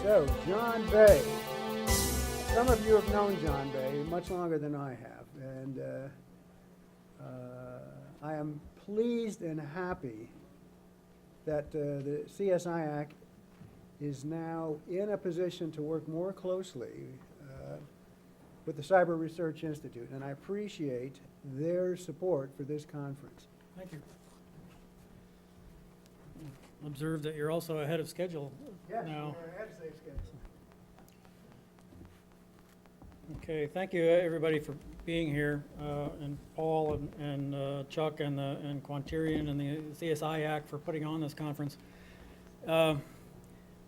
So, John Bay. Some of you have known John Bay much longer than I have, and I am pleased and happy that the CSIAC is now in a position to work more closely with the Cyber Research Institute, and I appreciate their support for this conference. Thank you. Observe that you're also ahead of schedule Yes, now. we're ahead of schedule. Okay, thank you everybody for being here, and Paul and Chuck and Quantirian and the CSIAC for putting on this conference.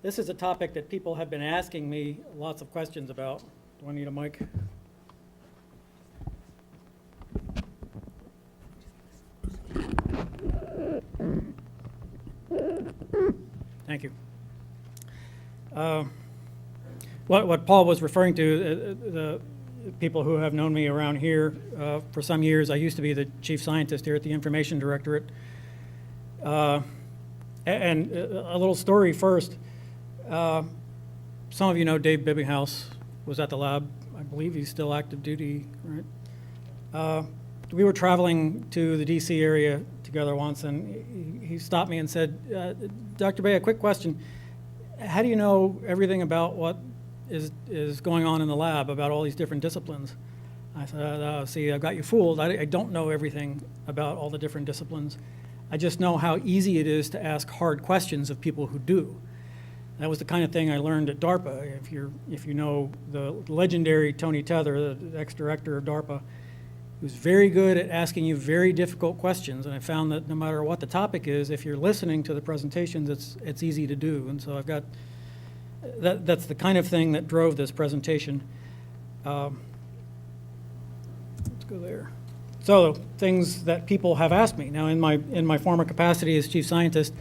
This is a topic that people have been asking me lots of questions about. Do I need a mic? Thank you. What Paul was referring to, the people who have known me around here for some years, I used to be the chief scientist here at the Information Directorate. And a little story first. Some of you know Dave Bibbinghouse was at the lab. I believe he's still active duty, right? We were traveling to the DC area together once, and he stopped me and said, Dr. Bay, a quick question. How do you know everything about what is going on in the lab, about all these different disciplines? I said, see, I've got you fooled. I don't know everything about all the different disciplines. I just know how easy it is to ask hard questions of people who do. That was the kind of thing I learned at DARPA. If you know the legendary Tony Tether, the ex-director of DARPA, he was very good at asking you very difficult questions, and I found that no matter what the topic is, if you're listening to the presentations, it's easy to do. And so I've got that's the kind of thing that drove this presentation. Let's go there. So things that people have asked me. Now in my former capacity as chief scientist,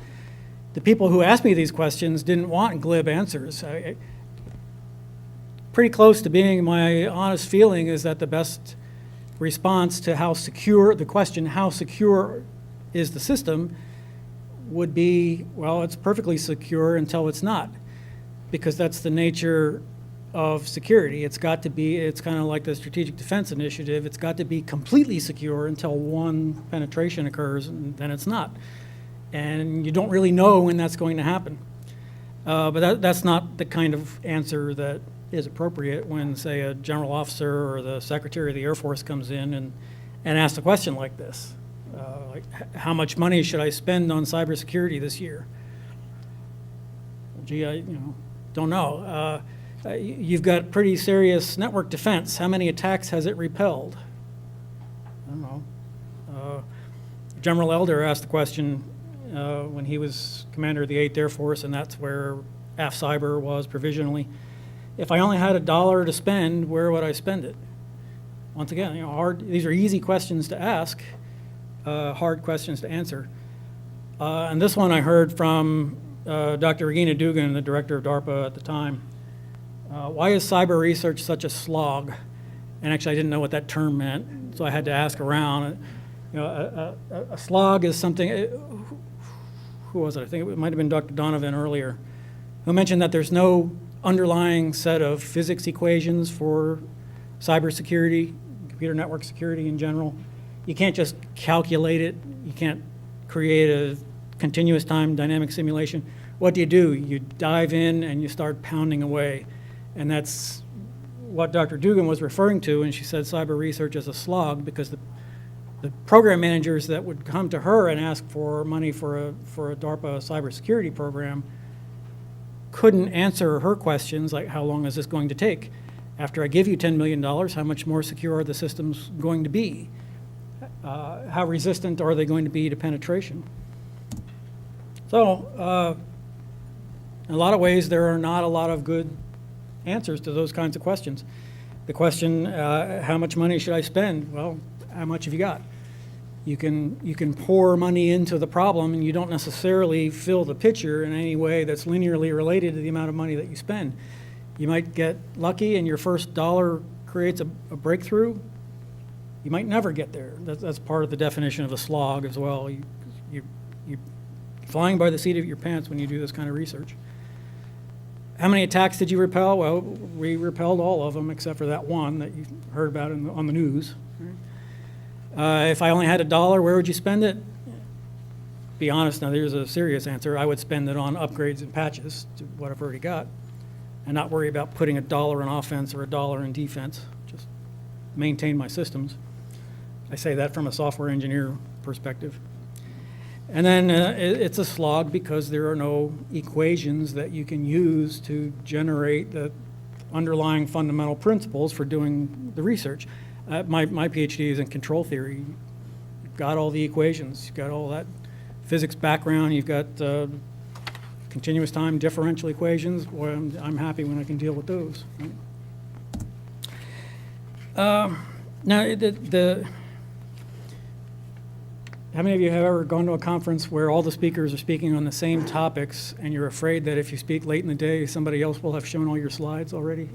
the people who asked me these questions didn't want glib answers. Pretty close to being my honest feeling is that the best response to how secure, the question, how secure is the system, would be, well, it's perfectly secure until it's not, because that's the nature of security. It's got to be, it's kind of like the Strategic Defense Initiative, it's got to be completely secure until one penetration occurs, and then it's not. And you don't really know when that's going to happen. But that's not the kind of answer that is appropriate when, say, a general officer or the Secretary of the Air Force comes in and asks a question like this. Like, how much money should I spend on cybersecurity this year? Well, gee, I don't know. You've got pretty serious network defense. How many attacks has it repelled? I don't know. General Elder asked the question when he was commander of the 8th Air Force, and that's where AFCyber was provisionally. If I only had $1 to spend, where would I spend it? Once again, these are easy questions to ask, hard questions to answer. And this one I heard from Dr. Regina Dugan, the director of DARPA at the time. Why is cyber research such a slog? And actually, I didn't know what that term meant, so I had to ask around. A slog is something, who was it? I think it might have been Dr. Donovan earlier, who mentioned that there's no underlying set of physics equations for cybersecurity, computer network security in general. You can't just calculate it. You can't create a continuous time dynamic simulation. What do? You dive in and you start pounding away. And that's what Dr. Dugan was referring to when she said cyber research is a slog, because the program managers that would come to her and ask for money for a DARPA cybersecurity program couldn't answer her questions like, how long is this going to take? After I give you $10 million, how much more secure are the systems going to be? How resistant are they going to be to penetration? So, in a lot of ways, there are not a lot of good answers to those kinds of questions. The question, how much money should I spend? Well, how much have you got? You can pour money into the problem, and you don't necessarily fill the pitcher in any way that's linearly related to the amount of money that you spend. You might get lucky and your first dollar creates a breakthrough. You might never get there. That's part of the definition of a slog as well. you're flying by the seat of your pants when you do this kind of research. How many attacks did you repel? Well, we repelled all of them except for that one that you heard about on the news. If I only had $1, where would you spend it? Be honest, now here's a serious answer. I would spend it on upgrades and patches to what I've already got and not worry about putting $1 in offense or $1 in defense. Just maintain my systems. I say that from a software engineer perspective. And then it's a slog because there are no equations that you can use to generate the underlying fundamental principles for doing the research. My PhD is in control theory. You've got all the equations. You've got all that physics background. You've got continuous time differential equations. Boy, I'm happy when I can deal with those. Now, how many of you have ever gone to a conference where all the speakers are speaking on the same topics and you're afraid that if you speak late in the day, somebody else will have shown all your slides already?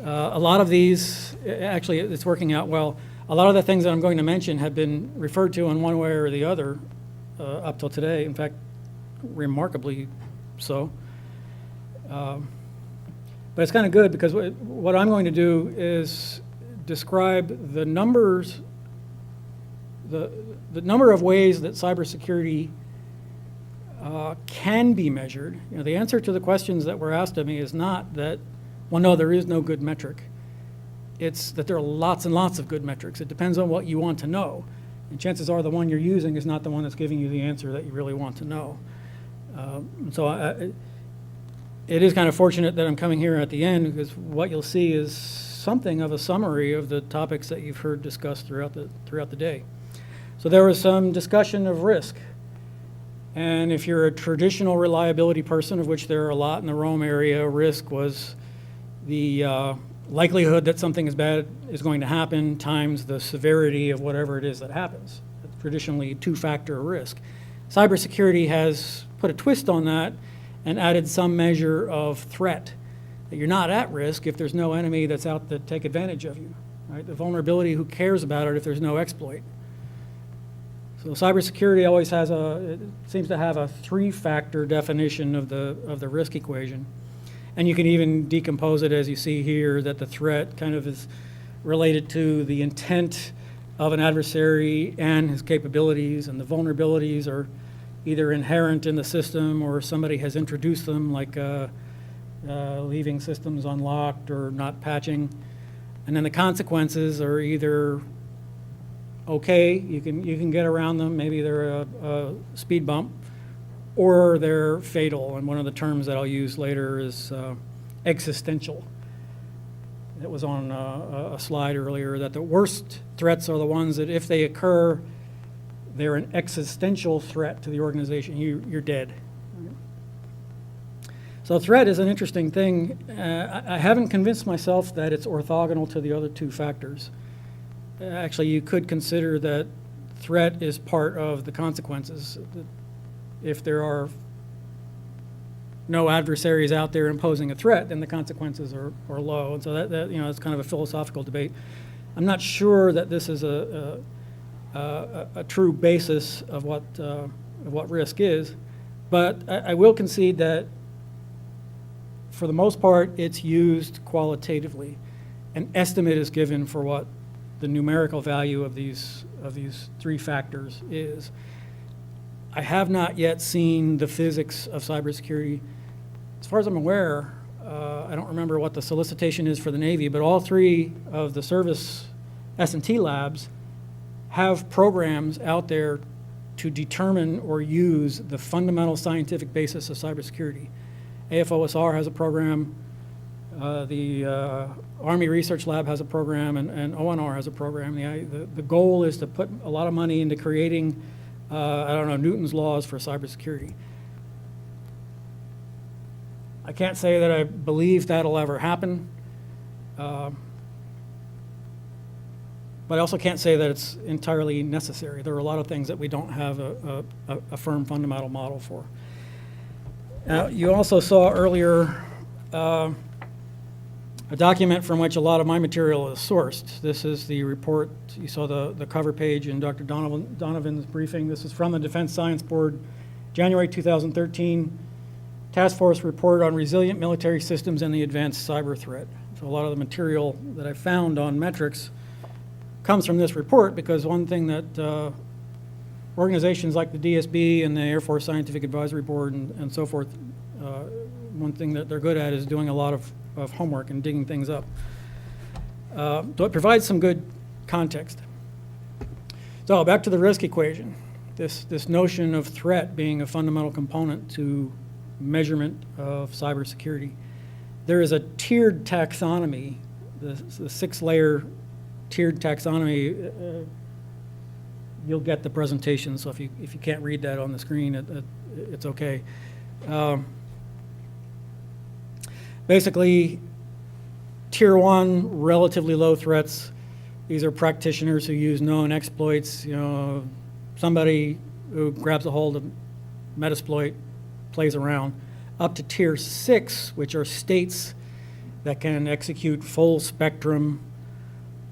A lot of these, actually, it's working out well. A lot of the things that I'm going to mention have been referred to in one way or the other up till today. In fact, remarkably so. But it's kind of good because what I'm going to do is describe the numbers, the number of ways that cybersecurity can be measured. You know, the answer to the questions that were asked of me is not that, well, no, there is no good metric. It's that there are lots and lots of good metrics. It depends on what you want to know. And chances are the one you're using is not the one that's giving you the answer that you really want to know. It is kind of fortunate that I'm coming here at the end because what you'll see is something of a summary of the topics that you've heard discussed throughout the day. So there was some discussion of risk. And if you're a traditional reliability person, of which there are a lot in the Rome area, risk was the likelihood that something bad is going to happen times the severity of whatever it is that happens. It's traditionally two-factor risk. Cybersecurity has put a twist on that and added some measure of threat, that you're not at risk if there's no enemy that's out to take advantage of you. Right? The vulnerability, who cares about it if there's no exploit? So cybersecurity always it seems to have a three-factor definition of the risk equation. And you can even decompose it, as you see here, that the threat kind of is related to the intent of an adversary and his capabilities, and the vulnerabilities are either inherent in the system or somebody has introduced them, like leaving systems unlocked or not patching. And then the consequences are either okay, you can get around them, maybe they're a speed bump, or they're fatal. And one of the terms that I'll use later is existential. It was on a slide earlier that the worst threats are the ones that if they occur, they're an existential threat to the organization. You're dead. So threat is an interesting thing. I haven't convinced myself that it's orthogonal to the other two factors. Actually, you could consider that threat is part of the consequences. If there are no adversaries out there imposing a threat, then the consequences are low. And so that it's kind of a philosophical debate. I'm not sure that this is a true basis of what risk is, but I will concede that for the most part, it's used qualitatively. An estimate is given for what the numerical value of these three factors is. I have not yet seen the physics of cybersecurity. As far as I'm aware, I don't remember what the solicitation is for the Navy, but all three of the service S&T labs have programs out there to determine or use the fundamental scientific basis of cybersecurity. AFOSR has a program, the Army Research Lab has a program, and ONR has a program. The goal is to put a lot of money into creating Newton's laws for cybersecurity. I can't say that I believe that'll ever happen, but I also can't say that it's entirely necessary. There are a lot of things that we don't have a firm fundamental model for. Now, you also saw earlier a document from which a lot of my material is sourced. This is the report, you saw the cover page in Dr. Donovan's briefing. This is from the Defense Science Board, January 2013, Task Force Report on Resilient Military Systems and the Advanced Cyber Threat. So a lot of the material that I found on metrics comes from this report, because one thing that organizations like the DSB and the Air Force Scientific Advisory Board and so forth, one thing that they're good at is doing a lot of homework and digging things up. So it provides some good context. So back to the risk equation. This notion of threat being a fundamental component to measurement of cybersecurity. There is a tiered taxonomy, the 6-layer tiered taxonomy. You'll get the presentation, so if you can't read that on the screen, it's okay. Basically, tier 1, relatively low threats. These are practitioners who use known exploits. You know, somebody who grabs a hold of Metasploit, plays around, up to tier 6, which are states that can execute full spectrum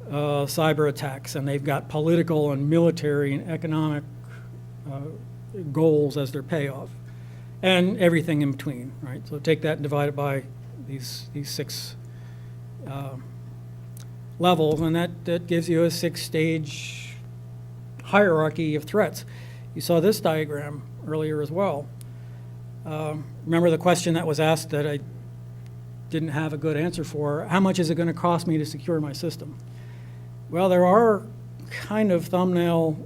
cyber attacks, and they've got political and military and economic goals as their payoff, and everything in between, right? So take that and divide it by these 6 levels, and that gives you a 6-stage hierarchy of threats. You saw this diagram earlier as well. Remember the question that was asked that I didn't have a good answer for: how much is it going to cost me to secure my system? Well, there are kind of thumbnail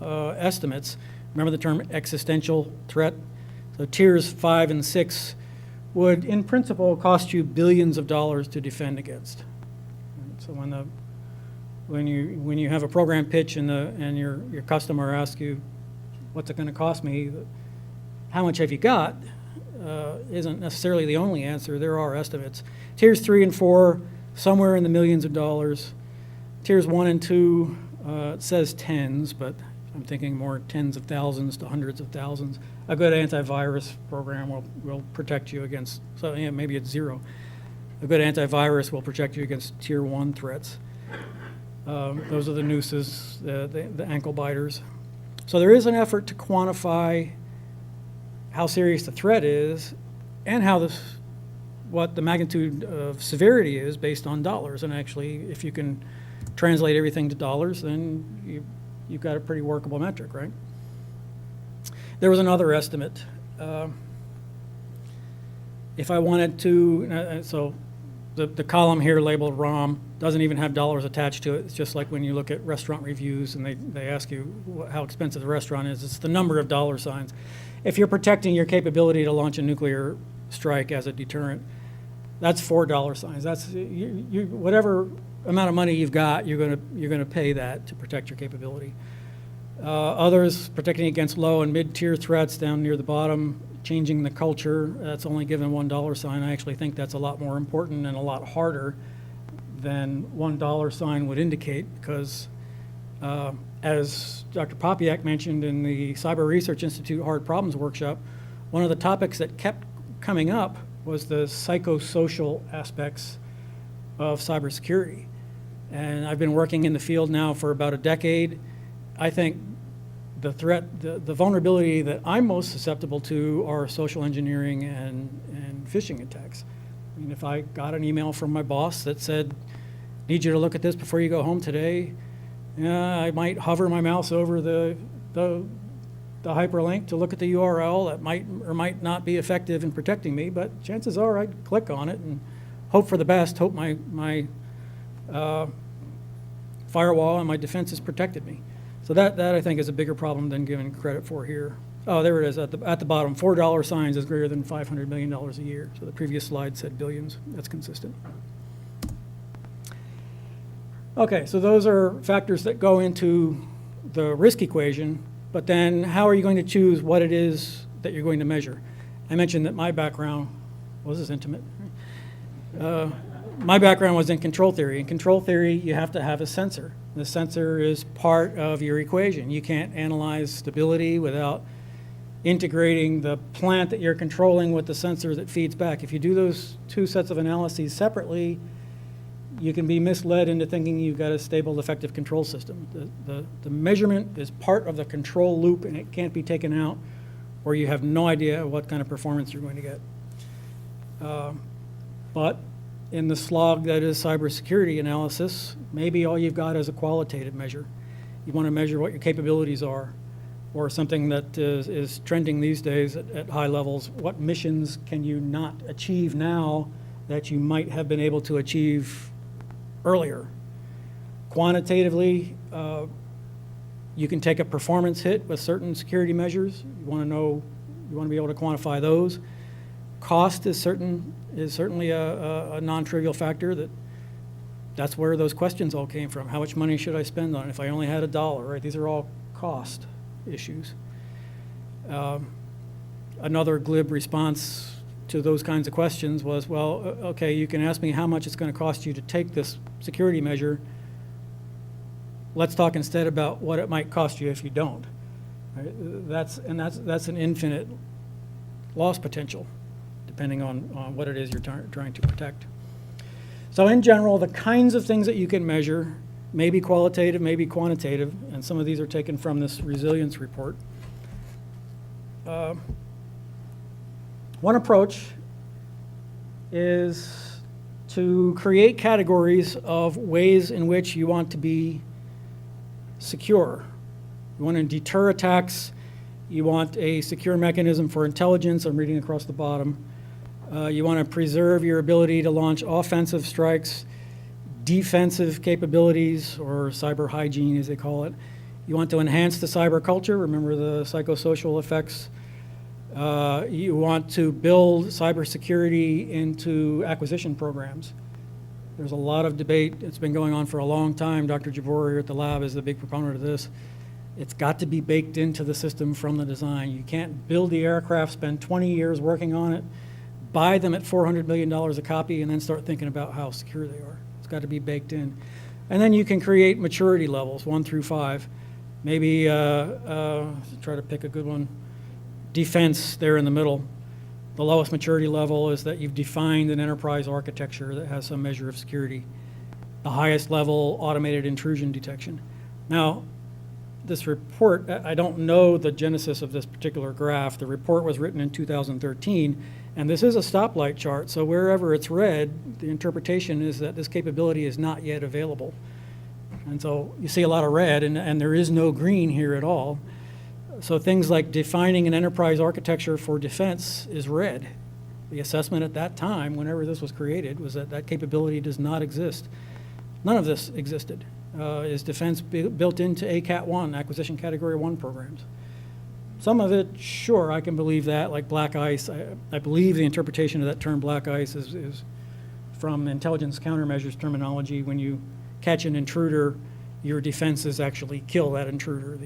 estimates. Remember the term existential threat? So tiers 5 and 6 would, in principle, cost you billions of dollars to defend against. So when you have a program pitch and your customer asks you, what's it going to cost me? How much have you got? Isn't necessarily the only answer. There are estimates. Tiers 3 and 4, somewhere in the millions of dollars. Tiers 1 and 2, it says tens, but I'm thinking more tens of thousands to hundreds of thousands. A good antivirus program will protect you against, so yeah, maybe it's 0. A good antivirus will protect you against tier 1 threats. Those are the nooses, the ankle biters. So there is an effort to quantify how serious the threat is and what the magnitude of severity is based on dollars. And actually, if you can translate everything to dollars, then you've got a pretty workable metric, right? There was another estimate. If I wanted to, so the column here labeled ROM doesn't even have dollars attached to it. It's just like when you look at restaurant reviews and they ask you how expensive the restaurant is. It's the number of dollar signs. If you're protecting your capability to launch a nuclear strike as a deterrent, that's $4 signs. That's whatever amount of money you've got, you're gonna pay that to protect your capability. Others, protecting against low and mid-tier threats down near the bottom, changing the culture, that's only given $1 sign. I actually think that's a lot more important and a lot harder than $1 sign would indicate, because as Dr. Popyak mentioned in the Cyber Research Institute Hard Problems Workshop, one of the topics that kept coming up was the psychosocial aspects of cybersecurity. And I've been working in the field now for about a decade. I think the threat, the vulnerability that I'm most susceptible to are social engineering and phishing attacks. I mean, if I got an email from my boss that said, need you to look at this before you go home today, I might hover my mouse over the hyperlink to look at the URL. That might or might not be effective in protecting me, but chances are I'd click on it and hope for the best, hope my firewall and my defenses protected me. So that I think is a bigger problem than given credit for here. Oh, there it is at the bottom. $4 signs is greater than $500 million a year. So the previous slide said billions. That's consistent. Okay, so those are factors that go into the risk equation, but then how are you going to choose what it is that you're going to measure? I mentioned that my background, well, this is intimate. My background was in control theory. In control theory, you have to have a sensor. The sensor is part of your equation. You can't analyze stability without integrating the plant that you're controlling with the sensor that feeds back. If you do those two sets of analyses separately, you can be misled into thinking you've got a stable, effective control system. The measurement is part of the control loop, and it can't be taken out, or you have no idea what kind of performance you're going to get. But in the slog that is cybersecurity analysis, maybe all you've got is a qualitative measure. You want to measure what your capabilities are, or something that is trending these days at high levels. What missions can you not achieve now that you might have been able to achieve earlier? Quantitatively, you can take a performance hit with certain security measures. You want to be able to quantify those. Cost is certainly a non-trivial factor. That's where those questions all came from. How much money should I spend on it if I only had $1, right? These are all cost issues. Another glib response to those kinds of questions was, well, okay, you can ask me how much it's going to cost you to take this security measure. Let's talk instead about what it might cost you if you don't. Right? That's an infinite loss potential, depending on what it is you're trying to protect. So in general, the kinds of things that you can measure may be qualitative, may be quantitative, and some of these are taken from this resilience report. One approach is to create categories of ways in which you want to be secure. You want to deter attacks. You want a secure mechanism for intelligence. I'm reading across the bottom. You want to preserve your ability to launch offensive strikes, defensive capabilities, or cyber hygiene, as they call it. You want to enhance the cyber culture. Remember the psychosocial effects. You want to build cybersecurity into acquisition programs. There's a lot of debate. It's been going on for a long time. Dr. Jabor here at the lab is the big proponent of this. It's got to be baked into the system from the design. You can't build the aircraft, spend 20 years working on it, buy them at $400 million a copy, and then start thinking about how secure they are. It's got to be baked in. And then you can create maturity levels, 1 through 5. Maybe try to pick a good one. Defense there in the middle. The lowest maturity level is that you've defined an enterprise architecture that has some measure of security. The highest level, automated intrusion detection. Now, this report, I don't know the genesis of this particular graph. The report was written in 2013, and this is a stoplight chart, so wherever it's red, the interpretation is that this capability is not yet available. And so you see a lot of red, and there is no green here at all. So things like defining an enterprise architecture for defense is red. The assessment at that time, whenever this was created, was that that capability does not exist. None of this existed. Is defense built into ACAT 1, Acquisition Category 1 programs? Some of it, sure, I can believe that, like black ice. I believe the interpretation of that term black ice is from intelligence countermeasures terminology. When you catch an intruder, your defenses actually kill that intruder.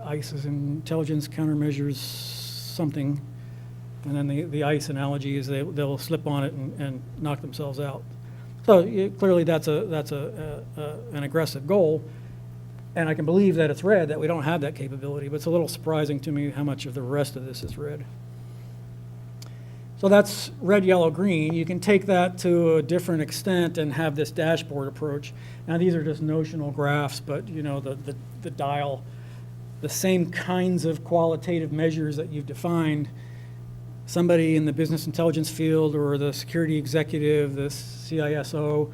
ICE is intelligence countermeasures something, and then the ICE analogy is they'll slip on it and knock themselves out. So clearly that's an aggressive goal, and I can believe that it's red, that we don't have that capability, but it's a little surprising to me how much of the rest of this is red. So that's red, yellow, green. You can take that to a different extent and have this dashboard approach. Now these are just notional graphs, but you know the dial, the same kinds of qualitative measures that you've defined. Somebody in the business intelligence field or the security executive, the CISO,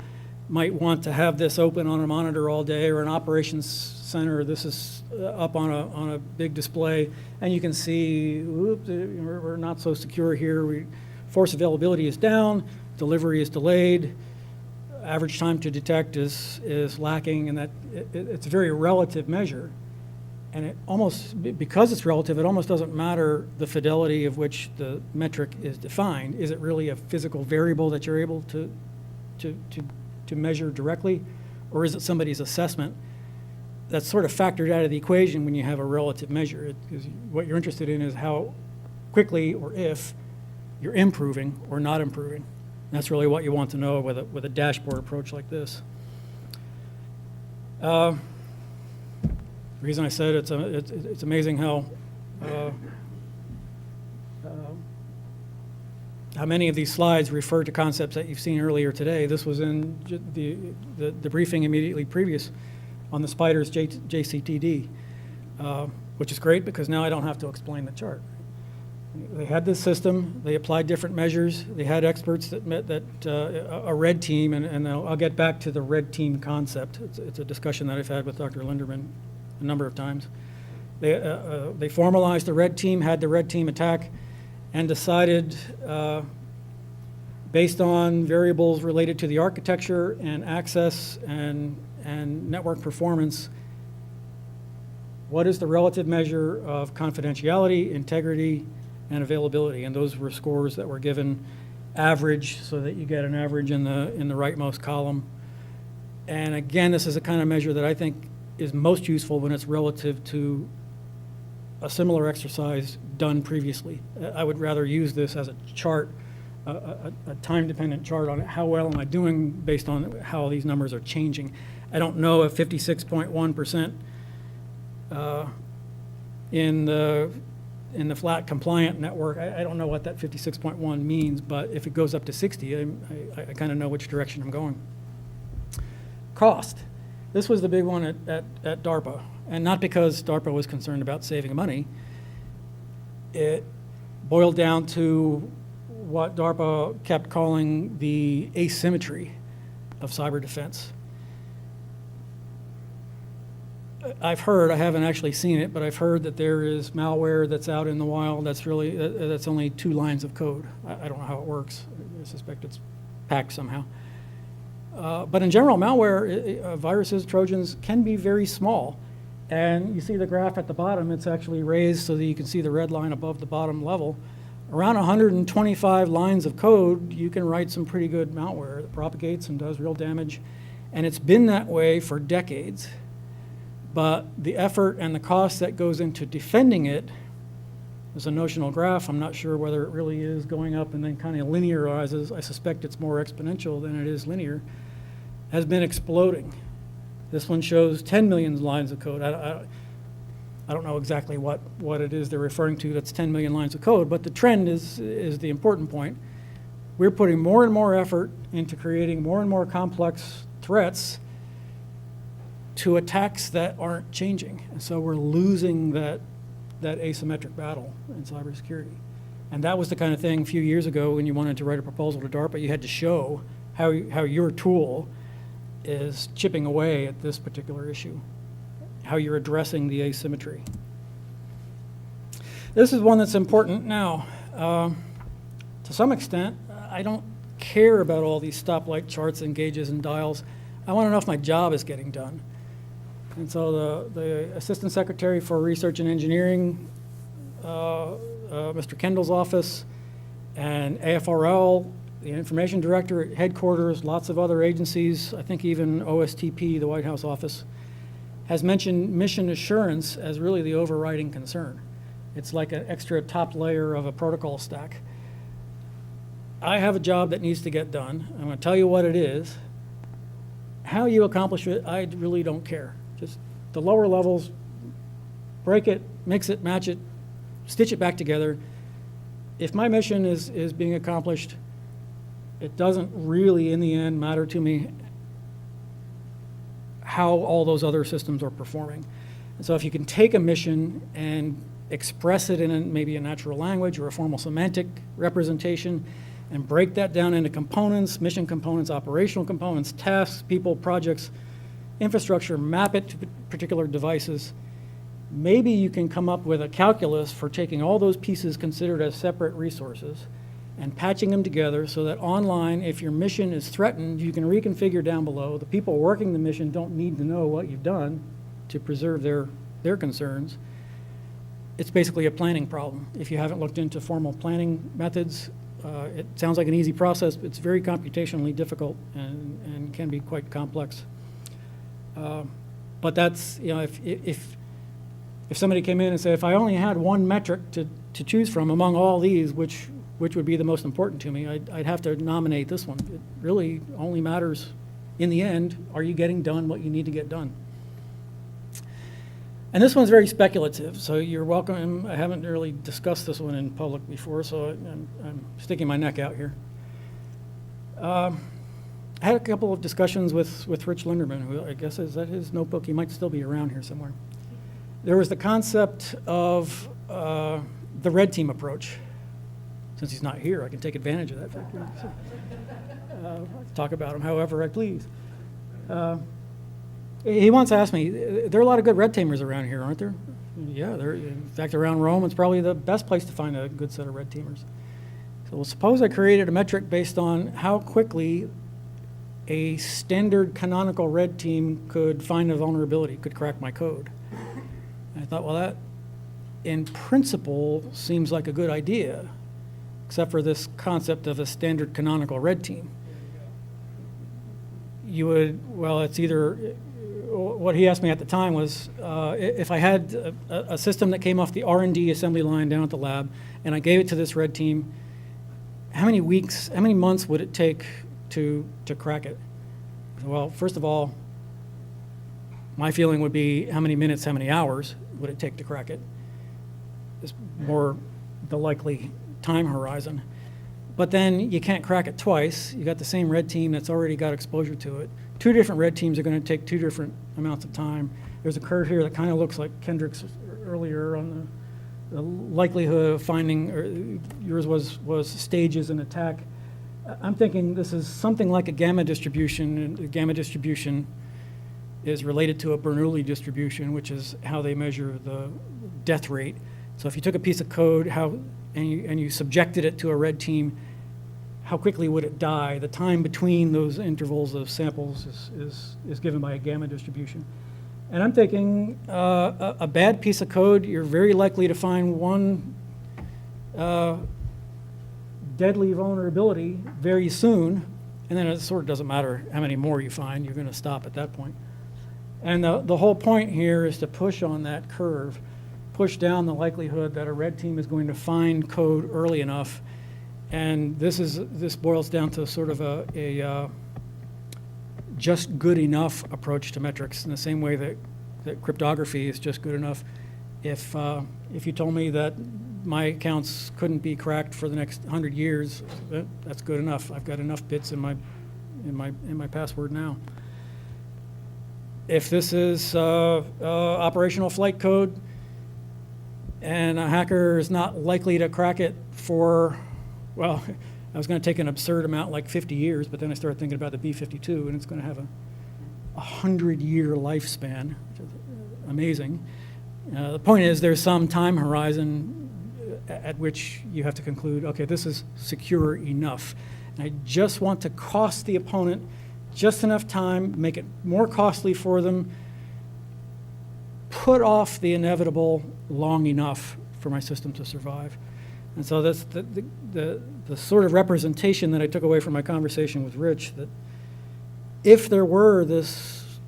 might want to have this open on a monitor all day, or an operations center, this is up on a big display, and you can see, oops, we're not so secure here. Force availability is down, delivery is delayed, average time to detect is lacking, and that it's a very relative measure. And it almost, because it's relative, it almost doesn't matter the fidelity of which the metric is defined. Is it really a physical variable that you're able to measure directly, or is it somebody's assessment that's sort of factored out of the equation when you have a relative measure? Because what you're interested in is how quickly or if you're improving or not improving. And that's really what you want to know with a dashboard approach like this. The reason I said it's amazing how how many of these slides refer to concepts that you've seen earlier today. This was in the briefing immediately previous on the Spiders JCTD, which is great because now I don't have to explain the chart. They had this system, they applied different measures, they had experts that met a red team, and I'll get back to the red team concept. It's a discussion that I've had with Dr. Linderman a number of times. They formalized the red team, had the red team attack, and decided, based on variables related to the architecture and access and network performance, what is the relative measure of confidentiality, integrity, and availability? And those were scores that were given average, so that you get an average in the rightmost column. And again, this is a kind of measure that I think is most useful when it's relative to a similar exercise done previously. I would rather use this as a chart, a time-dependent chart on how well am I doing based on how these numbers are changing. I don't know if 56.1% in the flat compliant network, I don't know what that 56.1 means, but if it goes up to 60, I kind of know which direction I'm going. Cost. This was the big one at DARPA, and not because DARPA was concerned about saving money. It boiled down to what DARPA kept calling the asymmetry of cyber defense. I've heard, I haven't actually seen it, but I've heard that there is malware that's out in the wild that's only 2 lines of code. I don't know how it works. I suspect it's packed somehow. But in general, malware, viruses, Trojans, can be very small. And you see the graph at the bottom, it's actually raised so that you can see the red line above the bottom level. Around 125 lines of code, you can write some pretty good malware that propagates and does real damage. And it's been that way for decades. But the effort and the cost that goes into defending it is a notional graph. I'm not sure whether it really is going up and then kind of linearizes. I suspect it's more exponential than it is linear. Has been exploding. This one shows 10 million lines of code. I don't know exactly what it is they're referring to that's 10 million lines of code, but the trend is the important point. We're putting more and more effort into creating more and more complex threats to attacks that aren't changing. And so we're losing that asymmetric battle in cybersecurity. And that was the kind of thing a few years ago when you wanted to write a proposal to DARPA, you had to show how your tool is chipping away at this particular issue, how you're addressing the asymmetry. This is one that's important now. To some extent, I don't care about all these stoplight charts and gauges and dials. I want to know if my job is getting done. And so the Assistant Secretary for Research and Engineering, Mr. Kendall's office, and AFRL, the Information Director at headquarters, lots of other agencies, I think even OSTP, the White House office, has mentioned mission assurance as really the overriding concern. It's like an extra top layer of a protocol stack. I have a job that needs to get done. I'm going to tell you what it is. How you accomplish it, I really don't care. Just the lower levels, break it, mix it, match it, stitch it back together. If my mission is being accomplished, it doesn't really, in the end, matter to me how all those other systems are performing. And so if you can take a mission and express it in maybe a natural language or a formal semantic representation and break that down into components, mission components, operational components, tasks, people, projects, infrastructure, map it to particular devices, maybe you can come up with a calculus for taking all those pieces considered as separate resources and patching them together so that online, if your mission is threatened, you can reconfigure down below. The people working the mission don't need to know what you've done to preserve their concerns. It's basically a planning problem. If you haven't looked into formal planning methods, it sounds like an easy process, but it's very computationally difficult and can be quite complex. But that's, you know, if somebody came in and said, if I only had one metric to choose from among all these, which would be the most important to me, I'd have to nominate this one. It really only matters in the end, are you getting done what you need to get done? And this one's very speculative, so you're welcome. I haven't really discussed this one in public before, so I'm sticking my neck out here. I had a couple of discussions with Rich Linderman, who I guess is that his notebook. He might still be around here somewhere. There was the concept of the red team approach. Since he's not here, I can take advantage of that fact. Talk about him however I please. He once asked me, there are a lot of good red teamers around here, aren't there? Yeah, in fact, around Rome, it's probably the best place to find a good set of red teamers. So well, suppose I created a metric based on how quickly a standard canonical red team could find a vulnerability, could crack my code. And I thought, well, that in principle seems like a good idea, except for this concept of a standard canonical red team. You would, well, it's either, what he asked me at the time was, if I had a system that came off the R&D assembly line down at the lab, and I gave it to this red team, how many weeks, how many months would it take to crack it? Well, first of all, my feeling would be how many minutes, how many hours would it take to crack it? Is more the likely time horizon. But then you can't crack it twice. You got the same red team that's already got exposure to it. Two different red teams are going to take two different amounts of time. There's a curve here that kind of looks like Kendrick's earlier on the likelihood of finding, or yours was stages in attack. I'm thinking this is something like a gamma distribution, and the gamma distribution is related to a Bernoulli distribution, which is how they measure the death rate. So if you took a piece of code and you subjected it to a red team, how quickly would it die? The time between those intervals of samples is given by a gamma distribution. And I'm thinking a bad piece of code, you're very likely to find one deadly vulnerability very soon, and then it sort of doesn't matter how many more you find, you're going to stop at that point. And the whole point here is to push on that curve, push down the likelihood that a red team is going to find code early enough. And this boils down to sort of a just good enough approach to metrics, in the same way that cryptography is just good enough. If you told me that my accounts couldn't be cracked for the next 100 years, that's good enough. I've got enough bits in my password now. If this is operational flight code, and a hacker is not likely to crack it for, well, I was going to take an absurd amount like 50 years, but then I started thinking about the B-52, and it's going to have a 100-year lifespan, which is amazing. The point is there's some time horizon at which you have to conclude, okay, this is secure enough. And I just want to cost the opponent just enough time, make it more costly for them, put off the inevitable long enough for my system to survive. And so that's the sort of representation that I took away from my conversation with Rich, that if there were this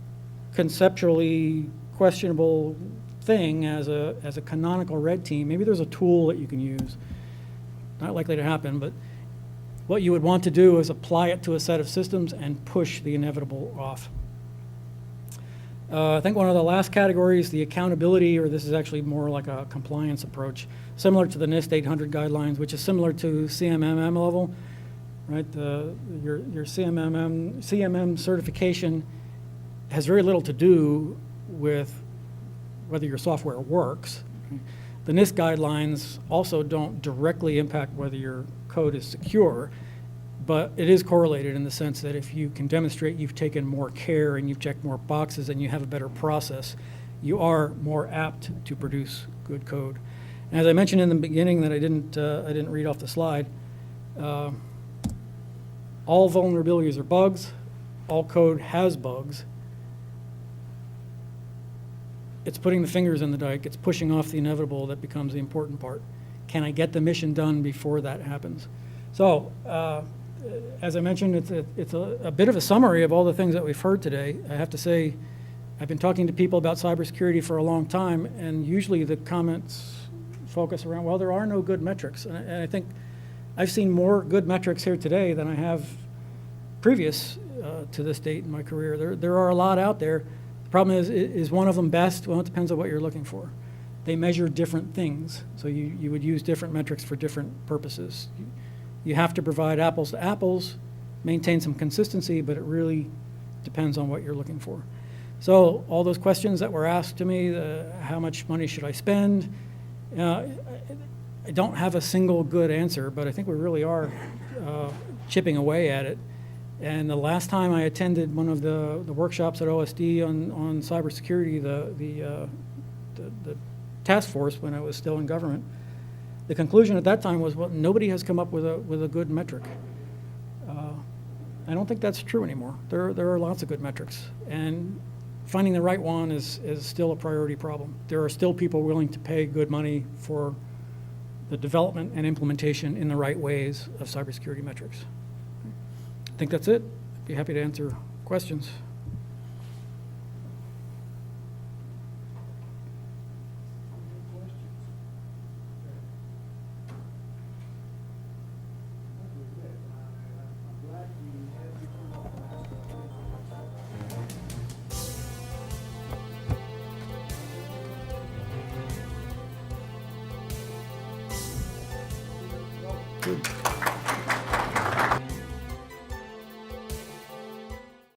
conceptually questionable thing as a canonical red team, maybe there's a tool that you can use. Not likely to happen, but what you would want to do is apply it to a set of systems and push the inevitable off. I think one of the last categories, the accountability, or this is actually more like a compliance approach, similar to the NIST 800 guidelines, which is similar to CMMM level, right? Your CMM certification has very little to do with whether your software works. The NIST guidelines also don't directly impact whether your code is secure, but it is correlated in the sense that if you can demonstrate you've taken more care and you've checked more boxes and you have a better process, you are more apt to produce good code. And as I mentioned in the beginning that I didn't read off the slide, all vulnerabilities are bugs, all code has bugs. It's putting the fingers in the dike, it's pushing off the inevitable that becomes the important part. Can I get the mission done before that happens? So, as I mentioned, it's a bit of a summary of all the things that we've heard today. I have to say, I've been talking to people about cybersecurity for a long time, and usually the comments focus around, well, there are no good metrics. And I think I've seen more good metrics here today than I have previous to this date in my career. There are a lot out there. Problem is one of them best? Well, it depends on what you're looking for. They measure different things, so you would use different metrics for different purposes. You have to provide apples to apples, maintain some consistency, but it really depends on what you're looking for. So all those questions that were asked to me, how much money should I spend? I don't have a single good answer, but I think we really are chipping away at it. And the last time I attended one of the workshops at OSD on cybersecurity, the task force when I was still in government, the conclusion at that time was, well, nobody has come up with a good metric. I don't think that's true anymore. There are lots of good metrics, and finding the right one is still a priority problem. There are still people willing to pay good money for the development and implementation in the right ways of cybersecurity metrics. I think that's it. I'd be happy to answer questions. Good.